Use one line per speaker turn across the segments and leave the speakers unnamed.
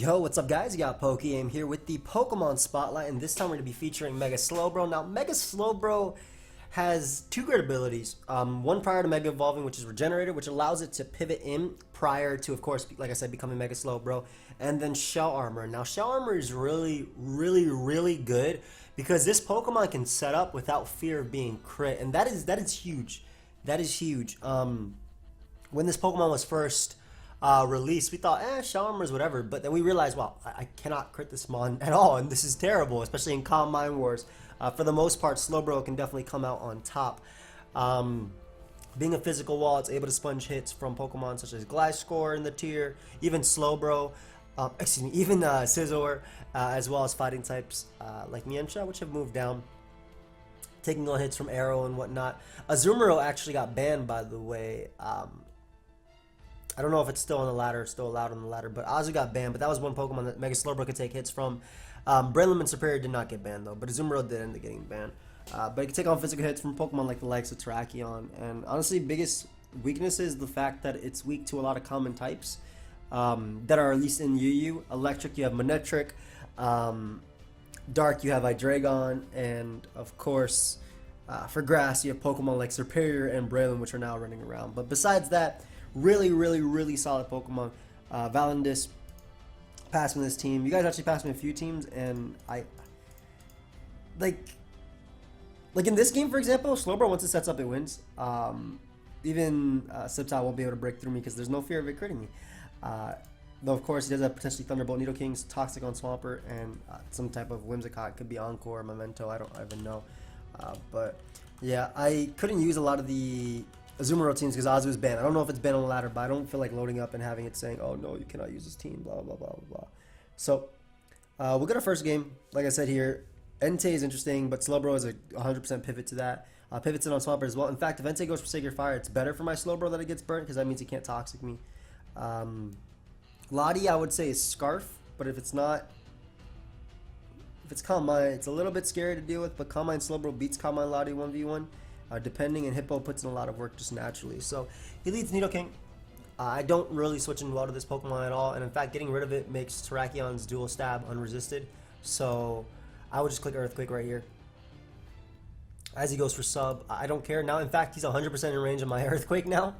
Yo, what's up guys? You got PokeaimMD here with the Pokemon Spotlight, and this time we're going to be featuring Mega Slowbro. Now, Mega Slowbro has two great abilities. One prior to Mega Evolving, which is Regenerator, which allows it to pivot in prior to, of course, like I said, becoming Mega Slowbro. And then Shell Armor. Now, Shell Armor is really good because this Pokemon can set up without fear of being crit, and that is huge. That is huge. When this Pokemon was first released, we thought, Shell Armor is whatever, but then we realized, wow, I cannot crit this mon at all, and this is terrible, especially in Calm Mind Wars. For the most part, Slowbro can definitely come out on top. Being a physical wall, it's able to sponge hits from Pokemon such as Gliscor in the tier, even Slowbro, even Scizor, as well as fighting types like Mienshao, which have moved down, taking on hits from Arrow and whatnot. Azumarill actually got banned, by the way. I don't know if it's still on the ladder, still allowed on the ladder, but Azu got banned, but that was one Pokemon that Mega Slowbro could take hits from. Breloom and Superior did not get banned, though, but Azumarill did end up getting banned. But it can take on physical hits from Pokemon like the likes of Terrakion, and honestly, biggest weakness is the fact that it's weak to a lot of common types that are at least in UU. Electric, you have Manectric. Dark, you have Hydreigon, and of course, for Grass, you have Pokemon like Superior and Breloom, which are now running around. But besides that, really solid Pokemon. Valandis passed me this team. You guys actually passed me a few teams, and I like in this game, for example, Slowbro, once it sets up, it wins. Even Siptile won't be able to break through me because there's no fear of it critting me. Though of course he does have potentially Thunderbolt, Nidoking's Toxic on Swampert, and some type of Whimsicott. Could be Encore, Memento, I don't even know. But yeah, I couldn't use a lot of the Azumarill teams because Azu is banned. I don't know if it's banned on the ladder, but I don't feel like loading up and having it saying, oh no, you cannot use this team, blah blah blah blah blah. So we'll get our first game. Like I said here, Entei is interesting, but Slowbro is a 100% pivot to that. Pivots in on Swampert as well. In fact, if Entei goes for Sacred Fire, it's better for my Slowbro that it gets burnt because that means he can't Toxic me. Lottie, I would say, is Scarf, but if it's not, if it's Calm Mind, it's a little bit scary to deal with, but Calm Mind Slowbro beats Calm Mind Lottie 1v1. Depending, and Hippo puts in a lot of work just naturally. So he leads Nidoking. I don't really switch in well to this Pokemon at all, and in fact, getting rid of it makes Terrakion's dual stab unresisted. So I would just click Earthquake right here. As he goes for sub, I don't care. Now, in fact, he's 100% in range of my Earthquake now.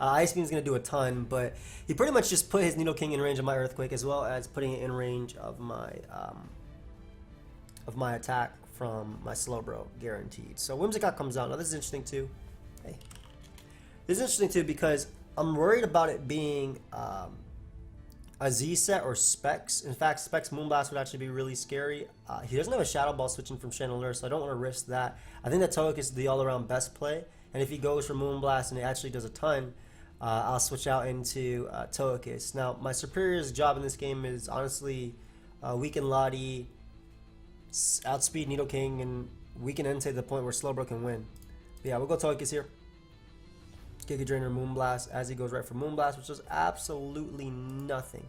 Ice Beam's going to do a ton, but he pretty much just put his Nidoking in range of my Earthquake, as well as putting it in range of my attack from my Slowbro, guaranteed. So Whimsicott comes out. Now this is interesting too. Hey, this is interesting too because I'm worried about it being a Z set or Specs. In fact, Specs Moonblast would actually be really scary. He doesn't have a Shadow Ball switching from Chandelure, so I don't want to risk that. I think that Togekiss is the all-around best play, and if he goes for Moonblast and it actually does a ton, I'll switch out into Togekiss. Now, my Superior's job in this game is honestly weaken Lottie, outspeed Nidoking, and weaken Entei to the point where Slowbro can win. But yeah, we'll go Togekiss here. Giga Drainer, Moonblast, as he goes right for Moonblast, which does absolutely nothing.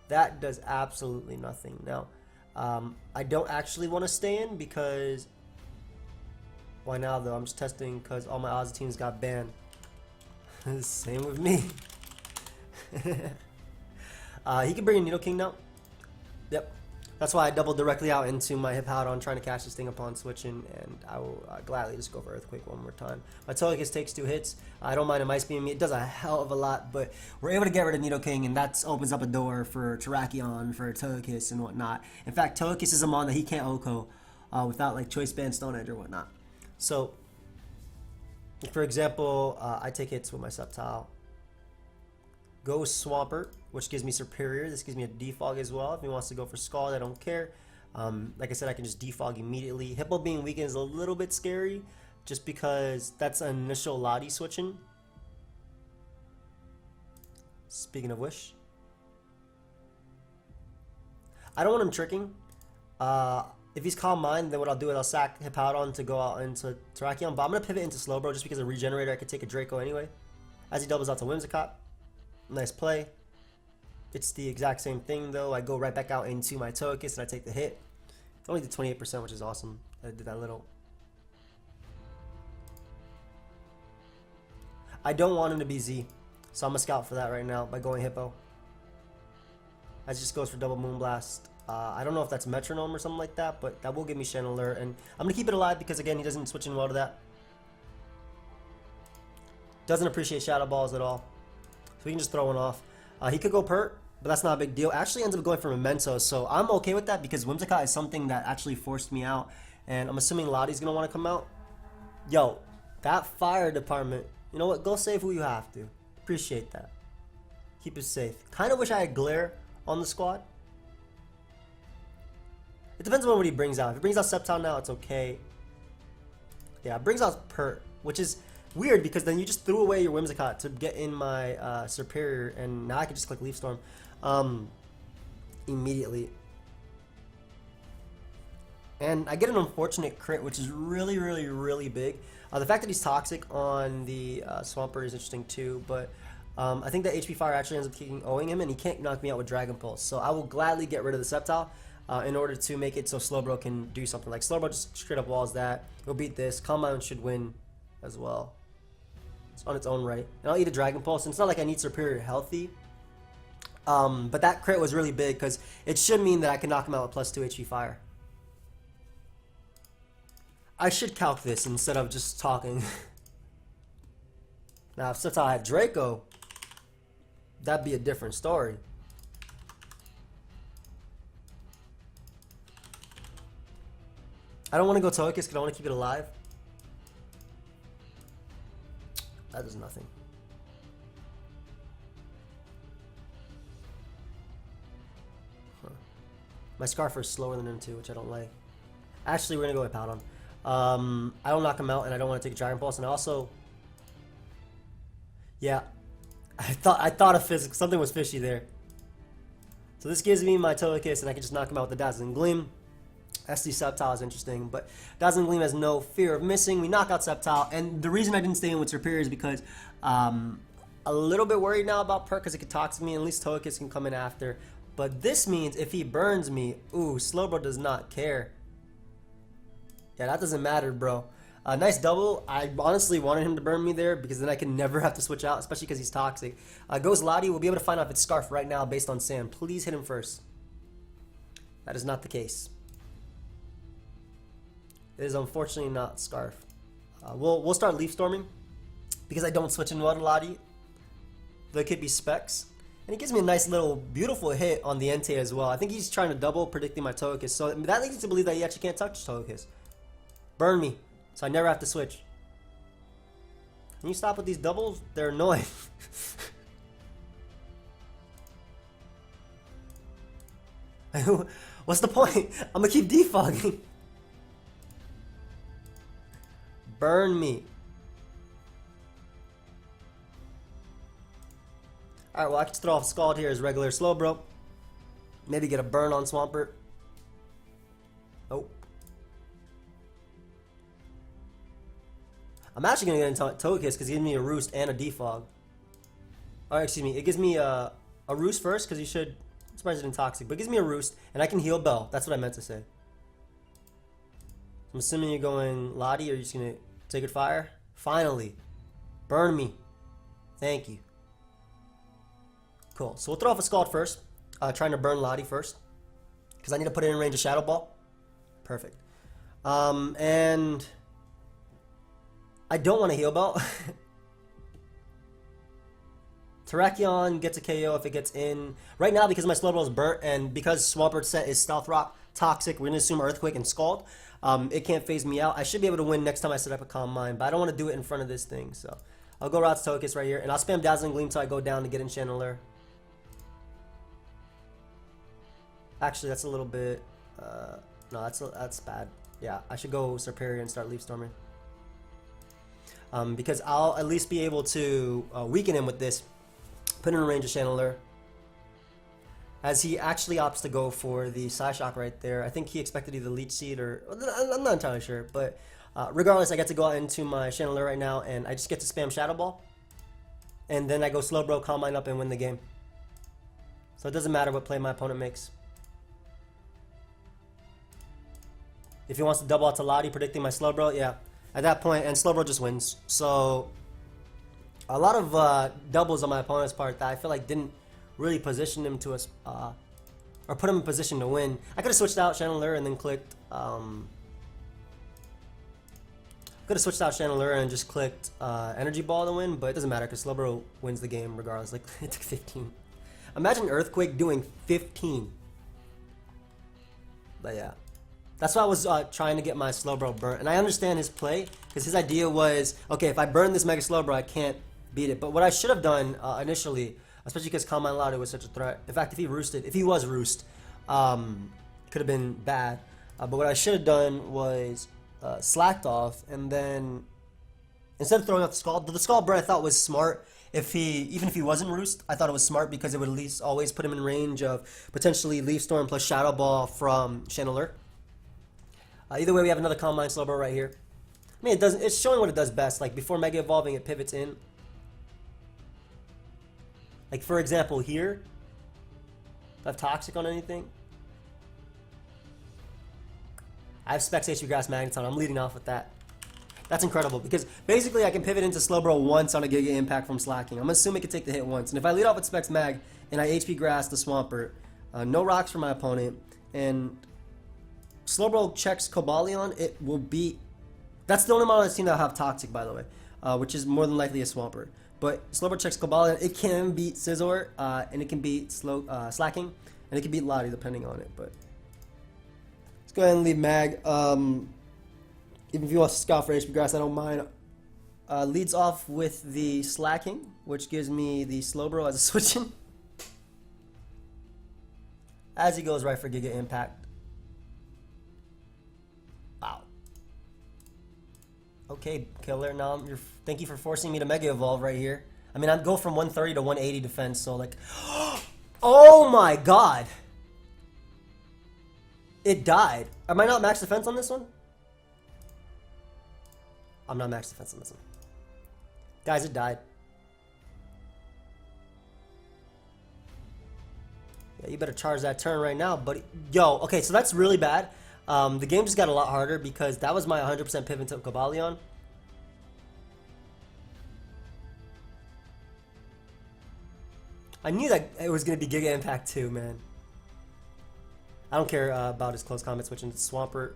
That does absolutely nothing. Now, I don't actually want to stay in because... Why now, though? I'm just testing because all my Aussie teams got banned. Same with me. He can bring in Nidoking now. Yep. That's why I doubled directly out into my Hippowdon, trying to catch this thing upon switching, and I will gladly just go for Earthquake one more time. My Togekiss takes 2 hits. I don't mind a Ice Beam. It does a hell of a lot, but we're able to get rid of Nidoking, and that opens up a door for Terrakion, for Togekiss, and whatnot. In fact, Togekiss is a mon that he can't OHKO without like Choice Band, Stone Edge, or whatnot. So, for example, I take hits with my Sceptile. Go Swampert, which gives me Superior. This gives me a Defog as well. If he wants to go for Scald, I don't care. Like I said, I can just Defog immediately. Hippo being weakened is a little bit scary, just because that's an initial Lottie switching. Speaking of which, I don't want him tricking. If he's Calm Mind, then what I'll do is I'll sack Hippowdon to go out into Terrakion, but I'm going to pivot into Slowbro just because of Regenerator. I could take a Draco anyway. As he doubles out to Whimsicott. Nice play. It's the exact same thing though. I go right back out into my Togekiss and I take the hit. It only did 28%, which is awesome. I did that little. I don't want him to be Z, so I'm going to scout for that right now by going Hippo. as it just goes for double Moonblast. I don't know if that's Metronome or something like that, but that will give me Chandelure, and I'm gonna keep it alive because again he doesn't switch in well to that. Doesn't appreciate Shadow Balls at all, so we can just throw one off. He could go Pert, but that's not a big deal. Actually ends up going for Memento, so I'm okay with that because Whimsicott is something that actually forced me out, and I'm assuming Lottie's gonna want to come out. Yo, that fire department, you know what, go save who you have to. Appreciate that. Keep it safe. Kind of wish I had Glare on the squad. It depends on what he brings out. If he brings out Sceptile now, it's okay. Yeah, it brings out Pert, which is weird because then you just threw away your Whimsicott to get in my Superior, and now I can just click Leaf Storm immediately. And I get an unfortunate crit, which is really, really, really big. The fact that he's toxic on the Swampert is interesting too, but I think that HP Fire actually ends up owing him, and he can't knock me out with Dragon Pulse. So I will gladly get rid of the Sceptile in order to make it so Slowbro can do something. Like Slowbro just straight up walls that. He'll beat this. Calm Island should win as well. It's on its own right. And I'll eat a Dragon Pulse. And it's not like I need Superior healthy. But that crit was really big because it should mean that I can knock him out with +2 HP Fire. I should calc this instead of just talking. Now, if Sceptile had Draco, that'd be a different story. I don't want to go Togekiss because I want to keep it alive. That does nothing. Huh. My Scarfer is slower than him too, which I don't like. Actually, we're going to go with Powdon. I don't knock him out, and I don't want to take a Dragon Pulse, and also... Yeah, I thought of physics. Something was fishy there. So this gives me my Togekiss, and I can just knock him out with the Dazzling Gleam. SD Sceptile is interesting, but Dazzling Gleam has no fear of missing. We knock out Sceptile, and the reason I didn't stay in with Superior is because I'm a little bit worried now about Perk because it could toxic me, and at least Togekiss can come in after. But this means if he burns me, ooh, Slowbro does not care. Yeah, that doesn't matter, bro. Nice double. I honestly wanted him to burn me there because then I can never have to switch out, especially because he's toxic. Goes Lottie. We'll be able to find out if it's Scarf right now based on Sand. Please hit him first. That is not the case. It is unfortunately not Scarf. We'll start Leaf Storming because I don't switch in well to Lottie. There could be Specs. And he gives me a nice little beautiful hit on the Entei as well. I think he's trying to double predicting my Togekiss. So that leads me to believe that he actually can't touch Togekiss. Burn me, so I never have to switch. Can you stop with these doubles? They're annoying. What's the point? I'm gonna keep defogging. Burn me. Alright, well I can just throw off Scald here as regular Slowbro. Maybe get a burn on Swampert. Oh. I'm actually going to get into Togekiss because it gives me a Roost and a Defog. Oh, excuse me. It gives me a Roost first because you should... I'm surprised it didn't Toxic. But it gives me a Roost and I can heal Bell. That's what I meant to say. I'm assuming you're going Lottie, or you're just going to take it fire? Finally. Burn me. Thank you. Cool. So we'll throw off a Scald first. Trying to burn Lottie first. Because I need to put it in range of Shadow Ball. Perfect. And... I don't want to heal Bell. Terrakion gets a KO if it gets in. Right now, because my Slowbro is burnt, and because Swampert set is Stealth Rock, Toxic, we're going to assume Earthquake and Scald. It can't phase me out. I should be able to win next time I set up a Calm Mind, but I don't want to do it in front of this thing. So I'll go Routes Togekiss right here, and I'll spam Dazzling Gleam until I go down to get in Chandelure. Actually, that's a little bit... no, that's bad. Yeah, I should go Superior and start Leaf Storming. Because I'll at least be able to weaken him with this, put him in range of Chandelure. As he actually opts to go for the Psyshock right there. I think he expected either Leech Seed or... I'm not entirely sure, but regardless, I get to go out into my Chandelure right now, and I just get to spam Shadow Ball. And then I go Slowbro, Calm Mind up, and win the game. So it doesn't matter what play my opponent makes. If he wants to double out to Lottie, predicting my Slowbro, yeah. At that point, and Slowbro just wins. So, a lot of doubles on my opponent's part that I feel like didn't really position him to or put him in position to win. I could have switched out Chandelure and then clicked. Could have switched out Chandelure and just clicked Energy Ball to win, but it doesn't matter because Slowbro wins the game regardless. Like, it took 15. Imagine Earthquake doing 15. But yeah. That's why I was trying to get my Slowbro burnt. And I understand his play, because his idea was, okay, if I burn this Mega Slowbro, I can't beat it. But what I should have done initially, especially because Calm Mind Lotto was such a threat. In fact, if he was roost, could have been bad. But what I should have done was slacked off, and then instead of throwing out the Scald Burn I thought was smart. Even if he wasn't roost, I thought it was smart because it would at least always put him in range of potentially Leaf Storm plus Shadow Ball from Chandelure. Either way, we have another Calm Mind Slowbro right here. I mean, it's showing what it does best. Like, before Mega Evolving, it pivots in. Like, for example, here, if I have Toxic on anything, I have Specs HP Grass Magneton. I'm leading off with that. That's incredible, because basically I can pivot into Slowbro once on a Giga Impact from slacking. I'm assuming it can take the hit once. And if I lead off with Specs Mag, and I HP Grass the Swampert, no rocks for my opponent, and Slowbro checks Cobalion, it will beat... That's the only model on this team that'll have Toxic, by the way, which is more than likely a Swampert. But Slowbro checks Cobalion, it can beat Scizor, and it can beat Slacking, and it can beat Lottie depending on it. But let's go ahead and leave Mag. Even if you want to scout for HP Grass, I don't mind. Leads off with the Slacking, which gives me the Slowbro as a switch-in. As he goes right for Giga Impact. Wow. Okay, Killer. Now thank you for forcing me to Mega Evolve right here. I mean, I'd go from 130 to 180 defense, so like... Oh my god! It died. Am I not max defense on this one? I'm not max defense on this one. Guys, it died. Yeah, you better charge that turn right now, buddy. Yo, okay, so that's really bad. The game just got a lot harder because that was my 100% pivot to Cobalion. I knew that it was going to be Giga Impact too, man. I don't care about his close combat switching to Swampert.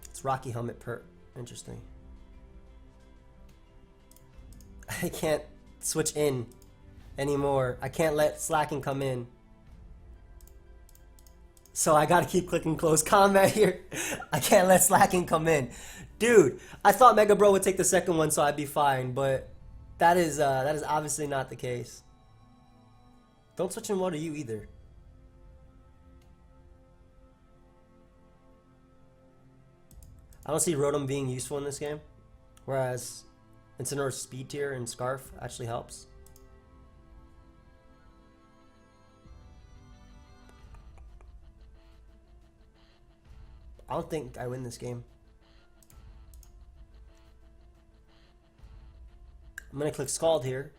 It's Rocky Helmet Pert. Interesting. I can't switch in anymore. I can't let Slacking come in. So I gotta keep clicking close combat here. I can't let Slacking come in. Dude, I thought Mega Bro would take the second one so I'd be fine, but that is obviously not the case. Don't switch in water you either. I don't see Rotom being useful in this game, whereas Incineroar's speed tier and Scarf actually helps. I don't think I win this game. I'm gonna click Scald here,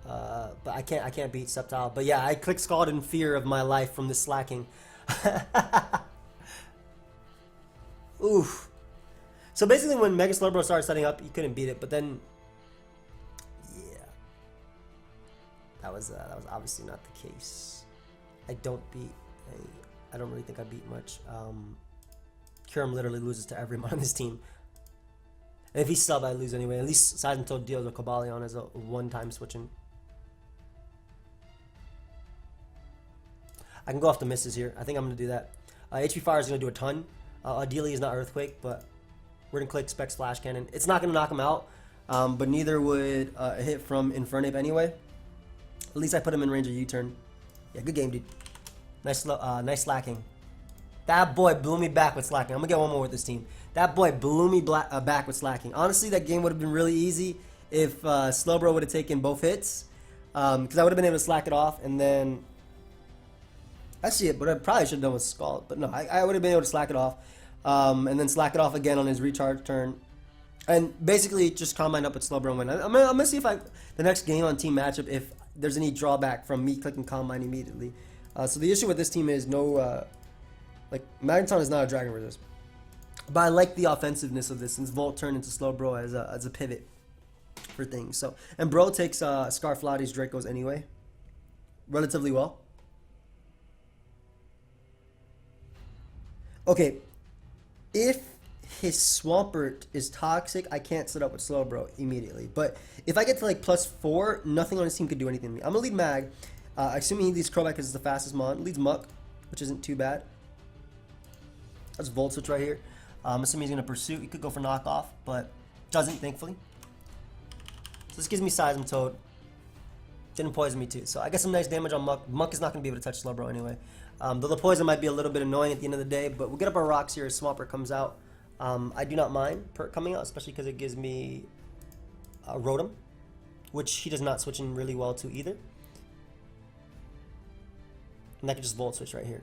but I can't beat Sceptile. But yeah, I clicked Scald in fear of my life from this Slacking. Oof. So basically, when Mega Slowbro started setting up, you couldn't beat it. But then, yeah, that was obviously not the case. I don't really think I beat much. Kyurem literally loses to everyone on his team. And if he's sub, I lose anyway. At least Seismitoad deals with Cobalion as a one-time switching. I can go off the misses here. I think I'm going to do that. HP Fire is going to do a ton. Ideally, he's not Earthquake, but we're going to click Spec Splash Cannon. It's not going to knock him out, but neither would a hit from Infernape anyway. At least I put him in range of U-turn. Yeah, good game, dude. Nice Slacking. That boy blew me back with Slacking. I'm going to get one more with this team. That boy blew me back with Slacking. Honestly, that game would have been really easy if Slowbro would have taken both hits. Because I would have been able to slack it off. And then... Actually, but I probably should have done with Scald. But no, I would have been able to slack it off. And then slack it off again on his recharge turn. And basically just Calm Mind up with Slowbro and win. I'm going to see if the next game on team matchup, if there's any drawback from me clicking Calm Mind immediately. So the issue with this team is no... like, Magneton is not a Dragon Resist. But I like the offensiveness of this since Volt turned into Slowbro as a pivot for things. So, and bro takes Scarflotti's Dracos anyway, relatively well. Okay, if his Swampert is toxic, I can't set up with Slowbro immediately. But if I get to like +4, nothing on his team could do anything to me. I'm gonna lead Mag, assuming he leads Crobat because it's the fastest mon. Leads Muck, which isn't too bad. That's Volt Switch right here. I'm assuming he's gonna pursue. He could go for knockoff, but doesn't, thankfully. So this gives me Seismitoad. Didn't poison me too, so I get some nice damage on Muck. Muck is not gonna be able to touch Slowbro anyway. Though the poison might be a little bit annoying at the end of the day, but we'll get up our rocks here as Swampert comes out. I do not mind Perk coming out, especially because it gives me Rotom, which he does not switch in really well to either. And I can just Volt Switch right here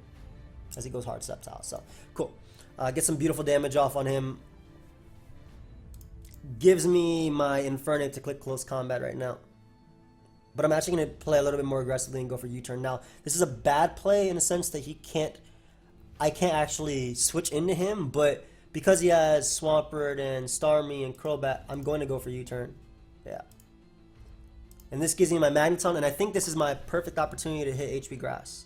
as he goes hard steps out. So cool. Get some beautiful damage off on him. Gives me my Infernape to click close combat right now. But I'm actually going to play a little bit more aggressively and go for U-turn. Now, this is a bad play in a sense that I can't actually switch into him, but because he has Swampert and Starmie and Crobat, I'm going to go for U-turn. Yeah. And this gives me my Magneton, and I think this is my perfect opportunity to hit HP Grass.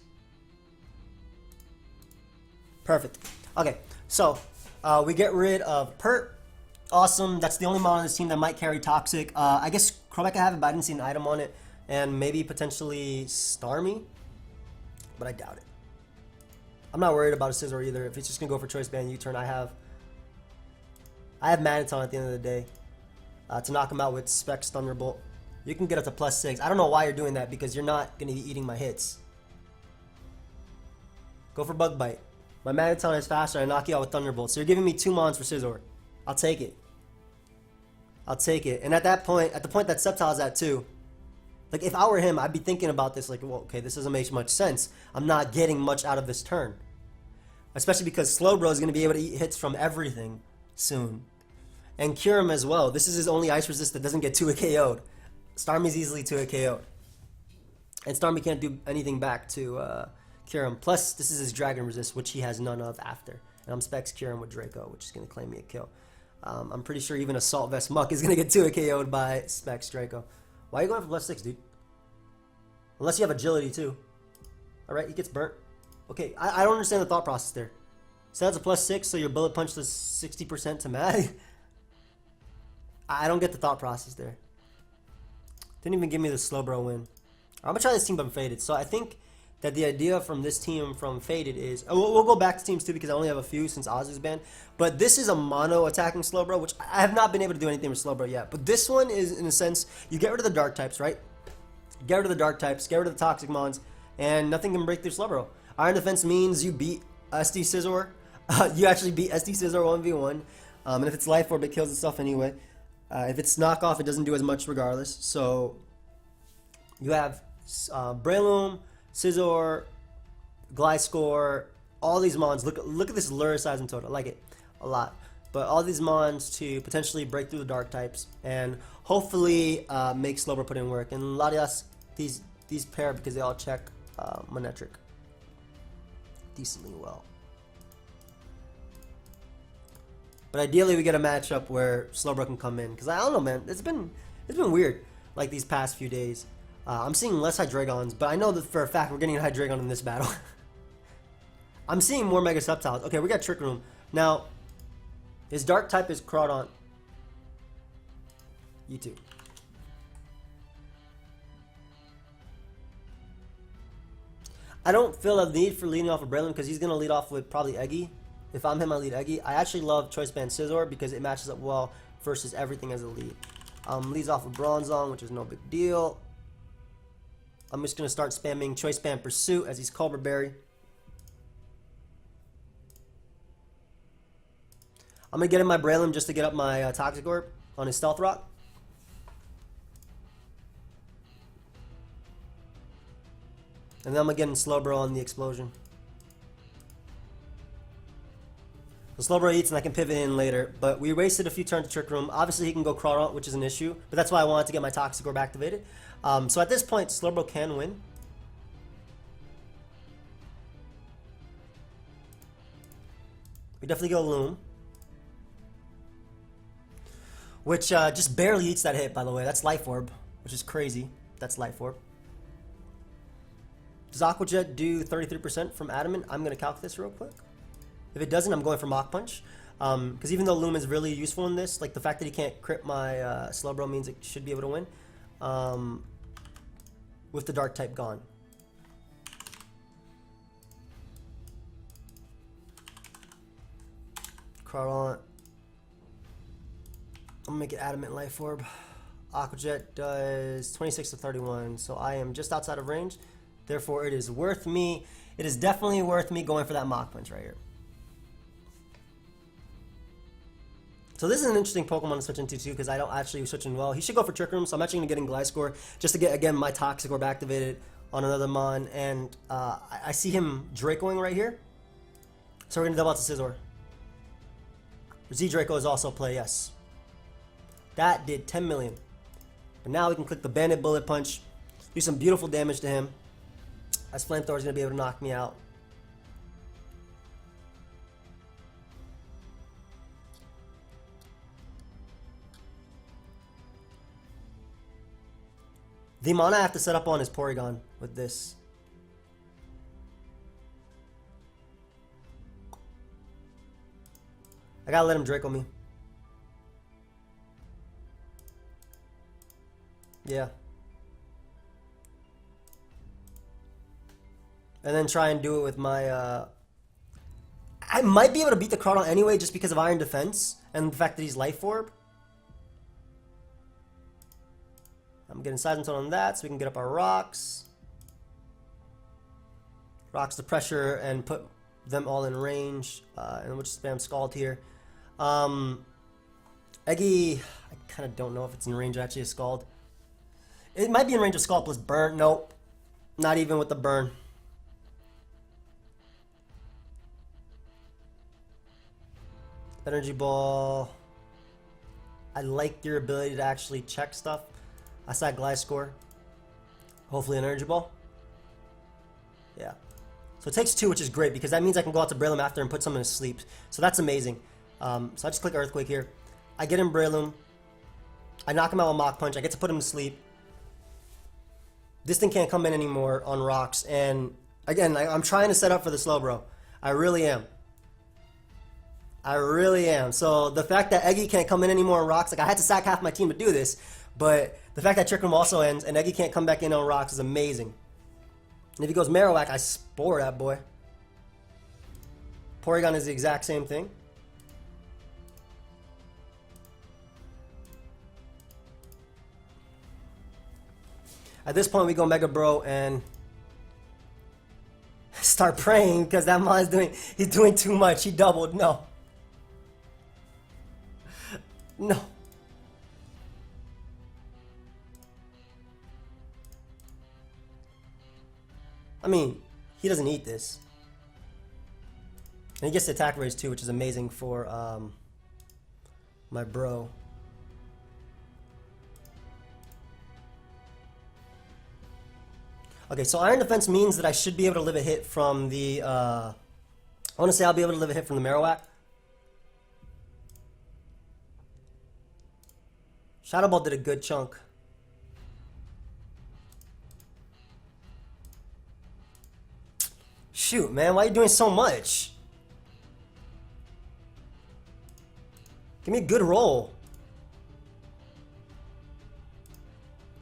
Perfect. Okay, so we get rid of Pert. Awesome. That's the only mon on this team that might carry Toxic. I guess Crobat can have it, but I didn't see an item on it. And maybe potentially Starmie, but I doubt it. I'm not worried about a Scizor either. If it's just going to go for Choice Band U-turn, I have Magneton at the end of the day to knock him out with Specs Thunderbolt. You can get up to +6. I don't know why you're doing that because you're not going to be eating my hits. Go for Bug Bite. My Magneton is faster. I knock you out with Thunderbolt. So you're giving me 2 mons for Scizor. I'll take it. I'll take it. And at that point, at the point that Sceptile's at too, like if I were him, I'd be thinking about this like, well, okay, this doesn't make much sense. I'm not getting much out of this turn. Especially because Slowbro is going to be able to eat hits from everything soon. And Kyurem as well. This is his only ice resist that doesn't get 2-hit KO'd. Starmie's easily 2-hit KO'd. And Starmie can't do anything back to Kyurem. Plus, this is his Dragon resist, which he has none of after. And I'm Specs Kyurem with Draco, which is going to claim me a kill. I'm pretty sure even Assault Vest Muck is going to get 2-hit KO'd by Specs Draco. Why are you going for +6, dude? Unless you have agility too. Alright, he gets burnt. Okay, I don't understand the thought process there. So that's a +6, so your Bullet Punch does 60% to Mag? I don't get the thought process there. Didn't even give me the Slowbro win. I'm going to try this team from Faded. So I think that the idea from this team from Faded is... We'll go back to teams too because I only have a few since Ozu's banned. But this is a mono attacking Slowbro, which I have not been able to do anything with Slowbro yet. But this one is, in a sense, you get rid of the Dark types, right? Get rid of the Dark types, get rid of the Toxic Mons, and nothing can break through Slowbro. Iron Defense means you beat SD Scizor. You actually beat SD Scizor 1v1. And if it's Life Orb, it kills itself anyway. If it's knockoff, it doesn't do as much regardless. So you have Breloom, Scizor, Gliscor, all these mons. Look at this Lure Seismitoad. I like it a lot. But all these mons to potentially break through the Dark types and hopefully make Slowbro put in work. And Latias, these pair because they all check Manectric decently well. But ideally, we get a matchup where Slowbro can come in because I don't know, man. It's been weird like these past few days. I'm seeing less Hydreigons, but I know that for a fact we're getting a Hydreigon in this battle. I'm seeing more Mega Sceptiles. Okay, we got Trick Room. Now, his Dark type is Crawdaunt. You too. I don't feel a need for leading off of Breloom because he's going to lead off with probably Eggy. If I'm him, I lead Eggy. I actually love Choice Band Scizor because it matches up well versus everything as a lead. Leads off of Bronzong, which is no big deal. I'm just going to start spamming Choice Band Pursuit as he's Cobra Berry. I'm going to get in my Breloom just to get up my Toxic Orb on his Stealth Rock. And then I'm going to get in Slowbro on the Explosion. The Slowbro eats and I can pivot in later, but we wasted a few turns to Trick Room. Obviously he can go Crawdaunt, which is an issue, but that's why I wanted to get my Toxic Orb activated. So at this point, Slowbro can win. We definitely go Loom. which just barely eats that hit, by the way. That's Life Orb, which is crazy. That's Life Orb. Does Aqua Jet do 33% from Adamant? I'm going to calc this real quick. If it doesn't, I'm going for Mach Punch. Because even though Loom is really useful in this, like the fact that he can't crit my Slowbro means it should be able to win. With the Dark type gone. Crawdaunt. I'm gonna make it Adamant Life Orb. Aqua Jet does 26 to 31, so I am just outside of range. Therefore, it is worth me. It is definitely worth me going for that Mach Punch right here. So this is an interesting Pokemon to switch into too, because I don't actually switch in well. He should go for Trick Room, so I'm actually going to get in Gliscor just to get, again, my Toxic Orb activated on another Mon. And I see him Dracoing right here. So we're going to double out to Scizor. Z-Draco is also a play, yes. That did 10 million. But now we can click the Bandit Bullet Punch, do some beautiful damage to him. As Flamethrower is going to be able to knock me out. The mana I have to set up on is Porygon with this. I gotta let him Draco me. Yeah. And then try and do it with my, I might be able to beat the Crawdaunt anyway just because of Iron Defense and the fact that he's Life Orb. I'm getting Seismic Tone on that so we can get up our rocks. Rocks the pressure and put them all in range. And we'll just spam Scald here. Eggy, I kind of don't know if it's in range actually of Scald. It might be in range of Scald plus Burn. Nope. Not even with the Burn. Energy Ball. I like your ability to actually check stuff. I saw Gliscor. Hopefully an Energy Ball. Yeah. So it takes 2, which is great because that means I can go out to Breloom after and put someone to sleep. So that's amazing. So I just click Earthquake here. I get in Breloom. I knock him out with Mach Punch. I get to put him to sleep. This thing can't come in anymore on rocks. And again, I'm trying to set up for the Slowbro. I really am. I really am. So the fact that Eggy can't come in anymore on rocks, like I had to sack half my team to do this, but the fact that Trick Room also ends and Eggy can't come back in on rocks is amazing. And if he goes Marowak, I Spore that boy. Porygon is the exact same thing. At this point, we go Mega Bro and start praying because that Mon's he's doing too much. He doubled. No. No. I mean, he doesn't eat this. And he gets the attack raise too, which is amazing for my bro. Okay, so Iron Defense means that I should be able to live a hit from the, I want to say I'll be able to live a hit from the Marowak. Shadow Ball did a good chunk. Shoot, man, why are you doing so much? Give me a good roll.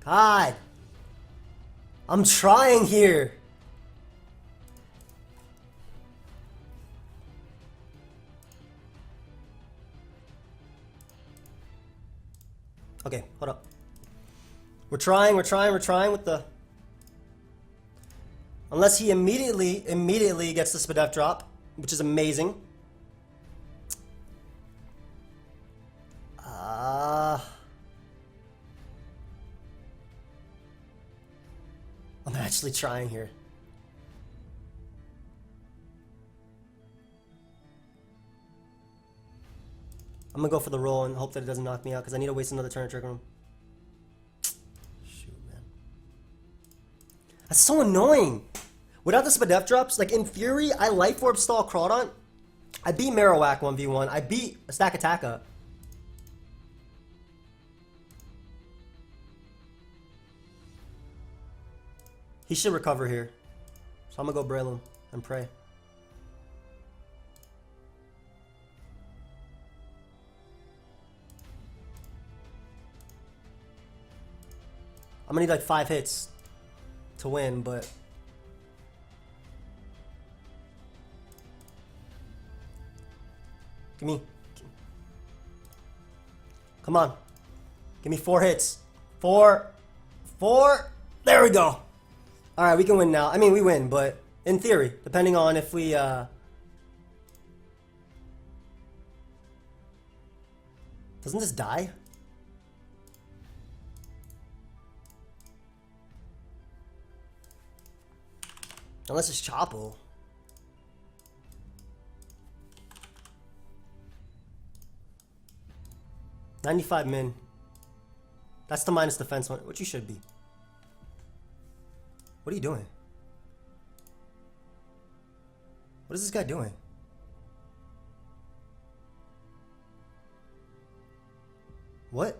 God. I'm trying here. Okay, hold up. We're trying with the... Unless he immediately gets the Spadef drop, which is amazing. I'm actually trying here. I'm gonna go for the roll and hope that it doesn't knock me out because I need to waste another turn to Trick Room. Shoot, man. That's so annoying. Without the Spadef drops, like in theory, I Life Orb stall Crawdaunt. I beat Marowak 1v1. I beat Stack Attacka. He should recover here. So I'm gonna go braille him and pray. I'm gonna need like 5 hits to win, but give me. Come on. Give me 4 hits. 4. There we go. Alright, we can win now. I mean, we win, but in theory, depending on if we, Doesn't this die? Unless it's Chopple. $95 min. That's the minus defense one, which you should be. What are you doing? What is this guy doing? What?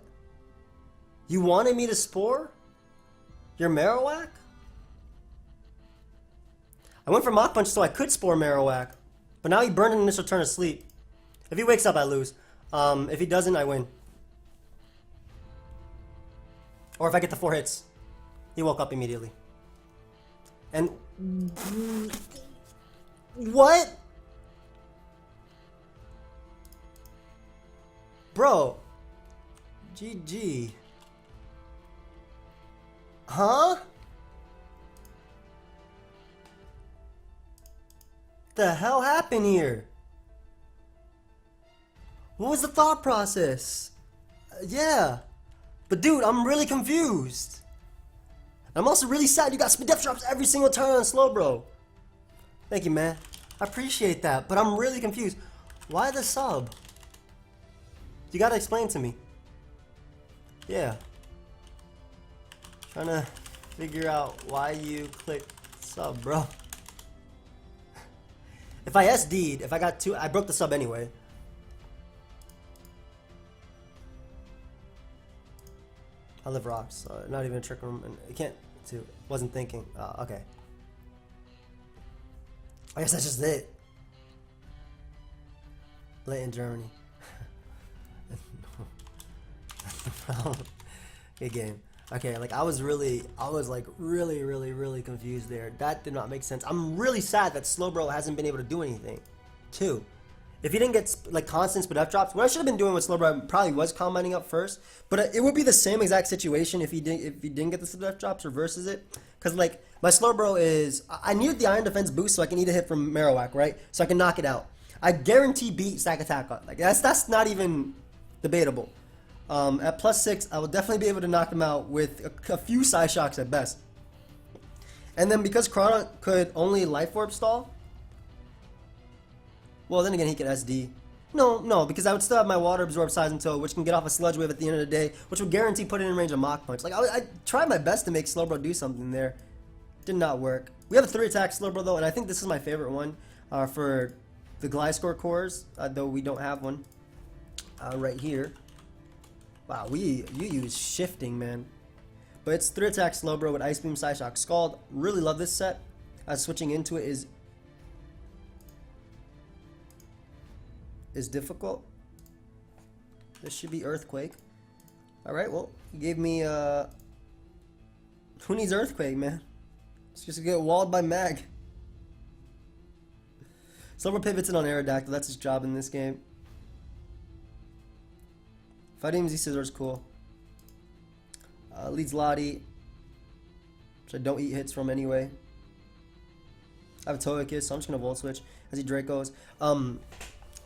You wanted me to spore? Your Marowak? I went for Mach Punch so I could spore Marowak. But now he burned an initial turn of sleep. If he wakes up, I lose. If he doesn't, I win. Or if I get the 4 hits. He woke up immediately. And... What? Bro. GG. Huh? The hell happened here? What was the thought process? Yeah. But dude, I'm really confused. I'm also really sad you got speed depth drops every single turn on Slowbro. Thank you, man. I appreciate that, but I'm really confused. Why the sub? You gotta explain to me. Yeah. Trying to figure out why you clicked sub, bro. If I SD'd, if I got 2, I broke the sub anyway. I live rocks, not even a trick room, and I can't, wasn't thinking. Okay. I guess that's just it. Late in Germany. Good game. Okay, like I was really confused there. That did not make sense. I'm really sad that Slowbro hasn't been able to do anything. Too. If he didn't get like constant speed up drops, what I should have been doing with Slowbro probably was combining up first. But it would be the same exact situation if he didn't get the speed up drops, reverses it. Cause like my Slowbro is, I needed the Iron Defense boost so I can eat a hit from Marowak, right? So I can knock it out. I guarantee beat Sack Attack. Like that's not even debatable. At +6, I will definitely be able to knock him out with a few side shocks at best. And then because Chrono could only Life Orb stall, well then again he could SD. No, because I would still have my Water Absorb Size and Toe, which can get off a Sludge Wave at the end of the day, which would guarantee put it in range of Mach Punch. Like I tried my best to make Slowbro do something there. Did not work. We have a 3 attack Slowbro though, and I think this is my favorite one for the Gliscor cores, though we don't have one right here. Wow, you use shifting, man. But it's 3 attack Slowbro with Ice Beam, Side Shock, Scald. Really love this set. Switching into it is difficult. This should be Earthquake. Alright, well, you gave me who needs Earthquake, man? It's just get walled by Mag. Slowbro pivots in on Aerodactyl, that's his job in this game. PokeaimMD Scissors, cool. Leads Lottie, which I don't eat hits from anyway. I have a Togekiss, so I'm just gonna Volt Switch as he Dracos.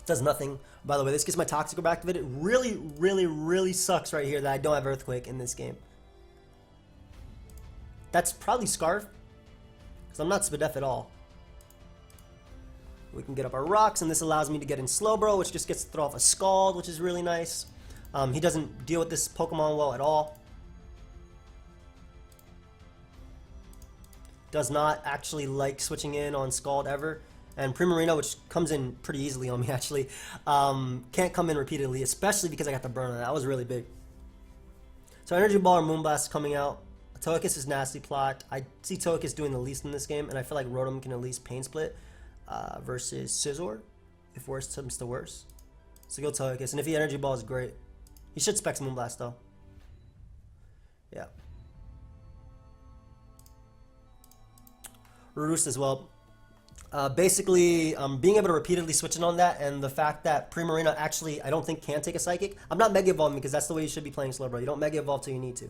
Does nothing. By the way, this gets my Toxic Orb activated. Really sucks right here that I don't have Earthquake in this game. That's probably Scarf, because I'm not Spadef at all. We can get up our rocks, and this allows me to get in Slowbro, which just gets to throw off a Scald, which is really nice. He doesn't deal with this Pokemon well at all. Does not actually like switching in on Scald ever. And Primarina, which comes in pretty easily on me actually, can't come in repeatedly, especially because I got the burn on that. That was really big. So Energy Ball or Moonblast coming out. Togekiss is nasty plot. I see Togekiss doing the least in this game, and I feel like Rotom can at least pain split versus Scizor, if worse comes to worse. So go Togekiss, and if he Energy Ball is great. He should Specs Moonblast though. Yeah. Roost as well. Basically, being able to repeatedly switch in on that, and the fact that Primarina actually, I don't think, can take a Psychic. I'm not Mega Evolving because that's the way you should be playing Slowbro. You don't Mega Evolve till you need to.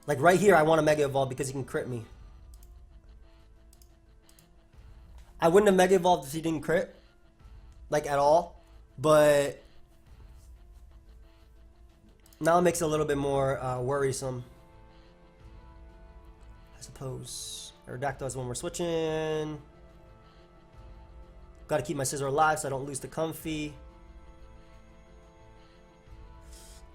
Like right here, I want to Mega Evolve because he can crit me. I wouldn't have Mega Evolved if he didn't crit. Like at all. But now it makes it a little bit more worrisome. I suppose. Aerodactyl is when we're switching. Got to keep my Scizor alive so I don't lose the Comfy.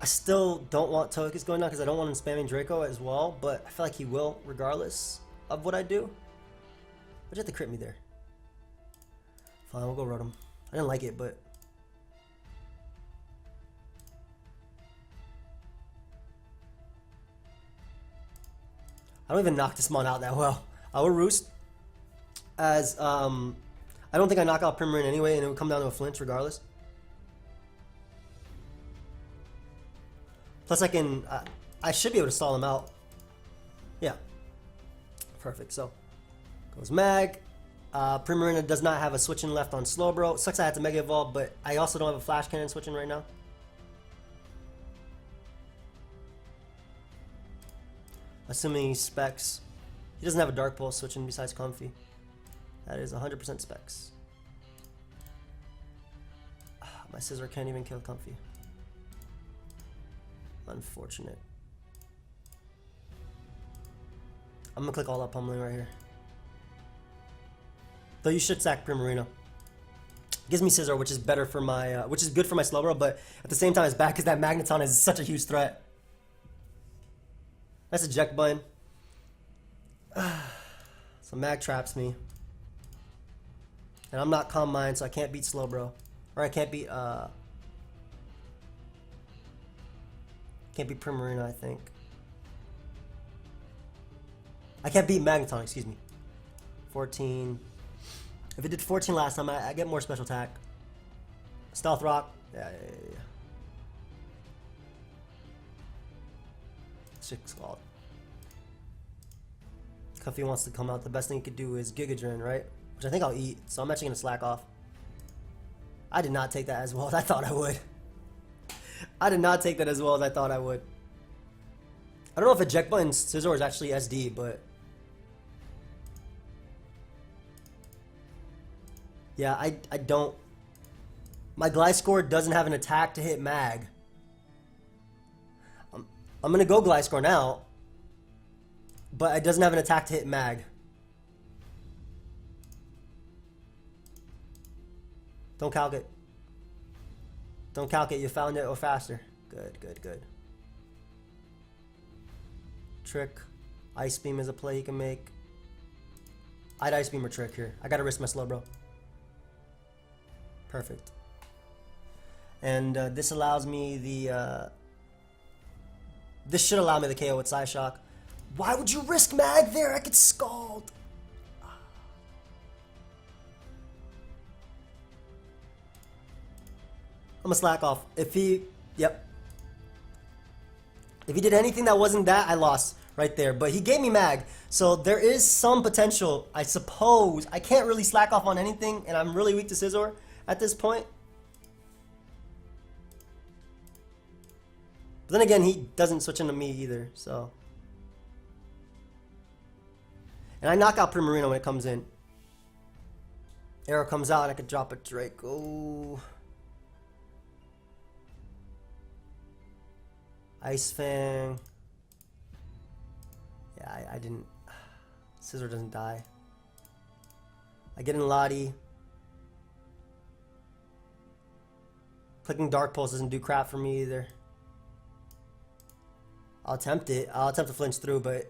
I still don't want Togekiss going down because I don't want him spamming Draco as well, but I feel like he will regardless of what I do. Why'd you have to crit me there? Fine, we'll go Rotom. I didn't like it, but... I don't even knock this mon out that well. I will Roost as, I don't think I knock out Primarine anyway, and it would come down to a flinch regardless. Plus I can, I should be able to stall him out. Yeah. Perfect, so. Goes Mag. Primarina does not have a switching left on Slowbro. Sucks I had to Mega Evolve, but I also don't have a Flash Cannon switching right now. Assuming he Specs. He doesn't have a Dark Pulse switching besides Comfy. That is 100% Specs. My Scizor can't even kill Comfy. Unfortunate. I'm gonna click all out pummeling right here. Though you should sack Primarina. Gives me Scizor, which is better for my, which is good for my Slowbro, but at the same time it's bad because that Magneton is such a huge threat. That's eject button. So Mag traps me. And I'm not Calm Mind, so I can't beat Slowbro. Or I can't beat Primarina, I think. I can't beat Magneton, excuse me. 14. If it did 14 last time, I get more special attack. Stealth Rock. Yeah. 6 Scald. Cuffy wants to come out. The best thing he could do is Giga Drain, right? Which I think I'll eat, so I'm actually going to slack off. I did not take that as well as I thought I would. I did not take that as well as I thought I would. I don't know if eject button Scizor is actually SD, but... Yeah, I don't... My Gliscor doesn't have an attack to hit Mag. I'm going to go Gliscor now. But it doesn't have an attack to hit Mag. Don't calc it. Don't calc it. You found it or faster. Good, good, good. Trick. Ice Beam is a play you can make. I'd Ice Beam or Trick here. I gotta risk my Slowbro. Perfect. And this allows me the... this should allow me the KO with Psyshock. Why would you risk Mag there? I could Scald. I'm gonna slack off. If he... Yep. If he did anything that wasn't that, I lost right there. But he gave me Mag. So there is some potential, I suppose. I can't really slack off on anything, and I'm really weak to Scizor at this point. But then again, he doesn't switch into me either, so... And I knock out Primarina when it comes in. Arrow comes out and I could drop a Draco. Ice Fang. Yeah, I didn't... Scizor doesn't die. I get in Lottie. Clicking Dark Pulse doesn't do crap for me either. I'll attempt it. I'll attempt to flinch through, but...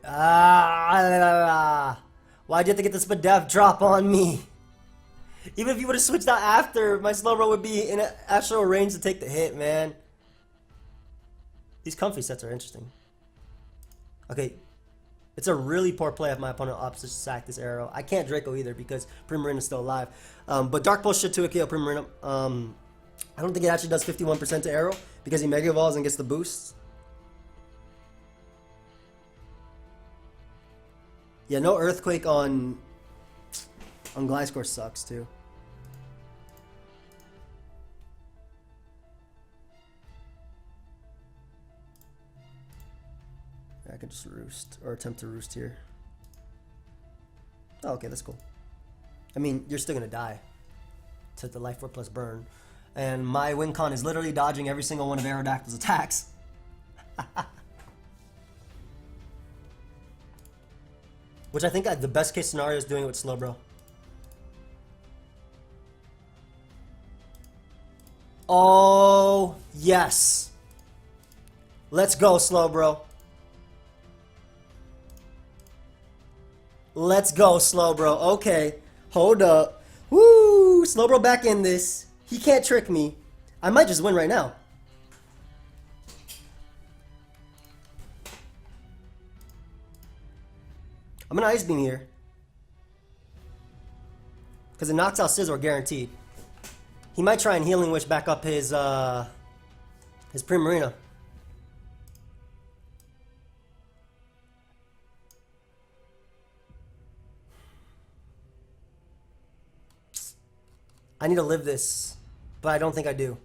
Why'd you have to get the Spadef drop on me? Even if you would have switched out after, my Slowbro would be in actual range to take the hit, man. These comfy sets are interesting. Okay. It's a really poor play if my opponent opts to sack this arrow. I can't Draco either because Primarina's still alive. But Dark Pulse should 2-KO Primarina. I don't think it actually does 51% to arrow because he Mega Evolves and gets the boost. Yeah, no Earthquake on Gliscor sucks too. I could just roost or attempt to roost here. Oh, okay, that's cool. I mean, you're still gonna die to the Life Orb plus burn, and my win con is literally dodging every single one of Aerodactyl's attacks. Which I think the best case scenario is doing it with Slowbro. Oh yes, let's go Slowbro. Let's go, Slowbro. Okay, hold up. Woo! Slowbro back in this. He can't trick me. I might just win right now. I'm gonna Ice Beam here. Because it knocks out Scizor guaranteed. He might try and Healing Wish back up his Primarina. I need to live this, but I don't think I do.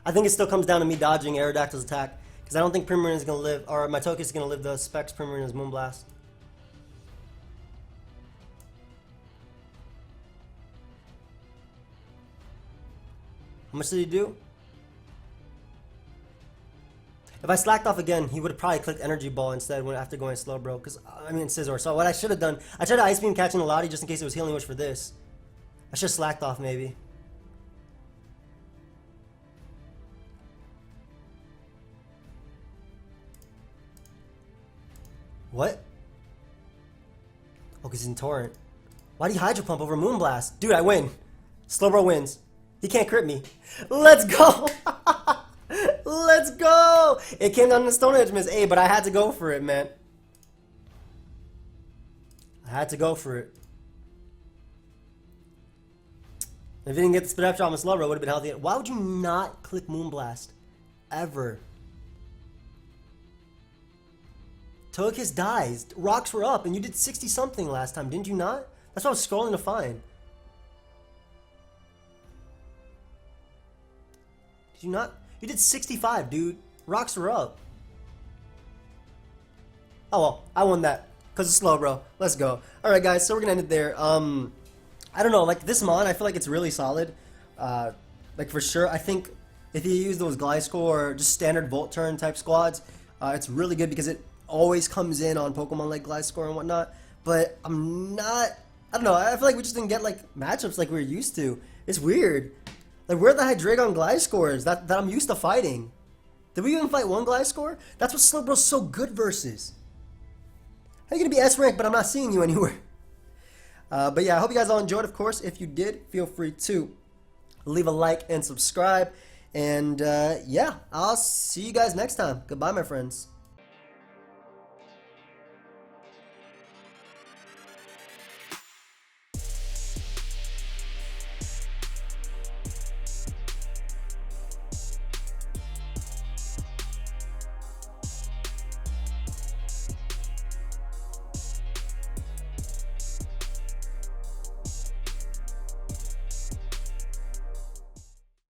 I think it still comes down to me dodging Aerodactyl's attack, because I don't think Primarina is going to live, or my Togekiss is going to live the Specs Primarina's Moonblast. How much did he do? If I slacked off again, he would have probably clicked Energy Ball instead after going Slowbro. Because, I mean, Scizor. So what I should have done, I tried to Ice Beam catching a Lottie just in case it was Healing Wish for this. I should have slacked off maybe. What? Oh, because he's in Torrent. Why do you Hydro Pump over Moonblast? Dude, I win. Slowbro wins. He can't crit me. Let's go! Let's go! It came down to Stone Edge Miss A, but I had to go for it, man. I had to go for it. If he didn't get the Spit Up Shot on Slowbro, it would have been healthy. Why would you not click Moonblast? Ever. Togekiss dies. Rocks were up, and you did 60-something last time, didn't you not? That's what I was scrolling to find. Did you not? You did 65, dude. Rocks were up. Oh well, I won that. Because it's Slowbro. Let's go. Alright guys, so we're going to end it there. I don't know, like this Mon, I feel like it's really solid. Like for sure, I think if you use those Gliscor or just standard Volt Turn type squads, it's really good because it always comes in on Pokemon like Gliscor and whatnot. But I don't know, I feel like we just didn't get like matchups like we were used to. It's weird. Like, where are the Hydreigon Gliscors that I'm used to fighting? Did we even fight one Gliscor? That's what Slowbro's so good versus. How are you going to be S-rank, but I'm not seeing you anywhere? But yeah, I hope you guys all enjoyed. Of course, if you did, feel free to leave a like and subscribe. And yeah, I'll see you guys next time. Goodbye, my friends.